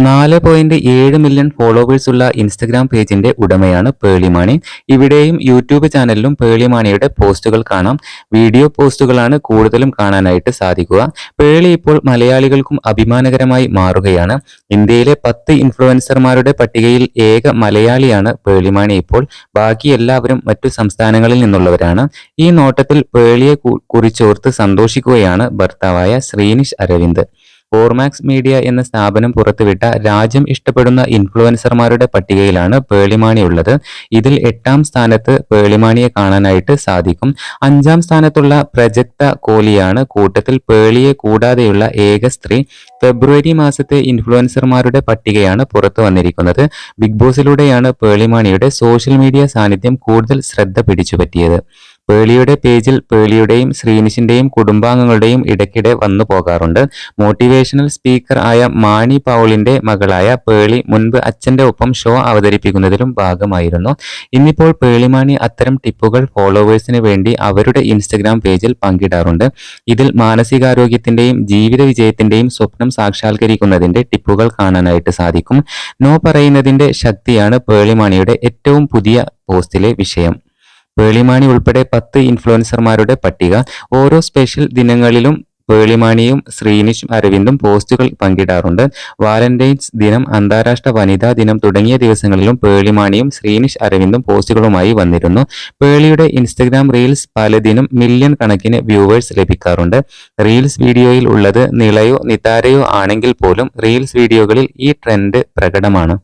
4.7 million ഫോളോവേഴ്സുള്ള Instagram പേജിന്റെ ഉടമയാണ് പേളിമാണി. ഇവിടെയും യൂട്യൂബ് ചാനലിലും പേളിമാണിയുടെ പോസ്റ്റുകൾ കാണാം. വീഡിയോ പോസ്റ്റുകളാണ് കൂടുതലും കാണാനായിട്ട് സാധിക്കുക. പേളി ഇപ്പോൾ മലയാളികൾക്കും അഭിമാനകരമായി മാറുകയാണ്. ഇന്ത്യയിലെ 10 ഇൻഫ്ലുവൻസർമാരുടെ പട്ടികയിൽ ഏക മലയാളിയാണ് പേളിമാണി ഇപ്പോൾ. ബാക്കി എല്ലാവരും മറ്റു സംസ്ഥാനങ്ങളിൽ നിന്നുള്ളവരാണ്. ഈ നോട്ടത്തിൽ പേളിയെ കുറിച്ചോർത്ത് സന്തോഷിക്കുകയാണ് ഭർത്താവായ ശ്രീനിഷ് അരവിന്ദ്. ഓർമാക്സ് മീഡിയ എന്ന സ്ഥാപനം പുറത്തുവിട്ട രാജ്യം ഇഷ്ടപ്പെടുന്ന ഇൻഫ്ലുവൻസർമാരുടെ പട്ടികയിലാണ് പേളിമാണി ഉള്ളത്. ഇതിൽ 8ാം സ്ഥാനത്ത് പേളിമാണിയെ കാണാനായിട്ട് സാധിക്കും. 5ാം സ്ഥാനത്തുള്ള പ്രജക്ത കോലിയാണ് കൂട്ടത്തിൽ പേളിയെ കൂടാതെയുള്ള ഏക സ്ത്രീ. ഫെബ്രുവരി മാസത്തെ ഇൻഫ്ലുവൻസർമാരുടെ പട്ടികയാണ് പുറത്തു വന്നിരിക്കുന്നത്. ബിഗ് ബോസിലൂടെയാണ് പേളിമാണിയുടെ സോഷ്യൽ മീഡിയ സാന്നിധ്യം കൂടുതൽ ശ്രദ്ധ പിടിച്ചുപറ്റിയത്. പേളിയുടെ പേജിൽ പേളിയുടെയും ശ്രീനിഷിന്റെയും കുടുംബാംഗങ്ങളുടെയും ഇടയ്ക്കിടെ വന്നു പോകാറുണ്ട്. മോട്ടിവേഷണൽ സ്പീക്കർ ആയ മാണി പൗളിന്റെ മകളായ പേളി മുൻപ് അച്ഛന്റെ ഒപ്പം ഷോ അവതരിപ്പിക്കുന്നതിലും ഭാഗമായിരുന്നു. ഇന്നിപ്പോൾ പേളിമാണി അത്തരം ടിപ്പുകൾ ഫോളോവേഴ്സിന് വേണ്ടി അവരുടെ ഇൻസ്റ്റഗ്രാം പേജിൽ പങ്കിടാറുണ്ട്. ഇതിൽ മാനസികാരോഗ്യത്തിന്റെയും ജീവിത വിജയത്തിന്റെയും സ്വപ്നം സാക്ഷാത്കരിക്കുന്നതിന്റെ ടിപ്പുകൾ കാണാനായിട്ട് സാധിക്കും. നോ പറയുന്നതിന്റെ ശക്തിയാണ് പേളിമാണിയുടെ ഏറ്റവും പുതിയ പോസ്റ്റിലെ വിഷയം. പേളിമാണി ഉൾപ്പെടെ 10 ഇൻഫ്ലുവൻസർമാരുടെ പട്ടിക. ഓരോ സ്പെഷ്യൽ ദിനങ്ങളിലും പേളിമാണിയും ശ്രീനിഷ് അരവിന്ദും പോസ്റ്റുകൾ പങ്കിടാറുണ്ട്. വാലന്റൈൻസ് ദിനം, അന്താരാഷ്ട്ര വനിതാ ദിനം തുടങ്ങിയ ദിവസങ്ങളിലും പേളിമാണിയും ശ്രീനിഷ് അരവിന്ദും പോസ്റ്റുകളുമായി വന്നിരുന്നു. പേളിയുടെ ഇൻസ്റ്റഗ്രാം റീൽസ് പലതിനും മില്യൺ കണക്കിന് വ്യൂവേഴ്സ് ലഭിക്കാറുണ്ട്. റീൽസ് വീഡിയോയിൽ ഉള്ളത് നിളയോ നിതാരയോ ആണെങ്കിൽ പോലും റീൽസ് വീഡിയോകളിൽ ഈ ട്രെൻഡ് പ്രകടമാണ്.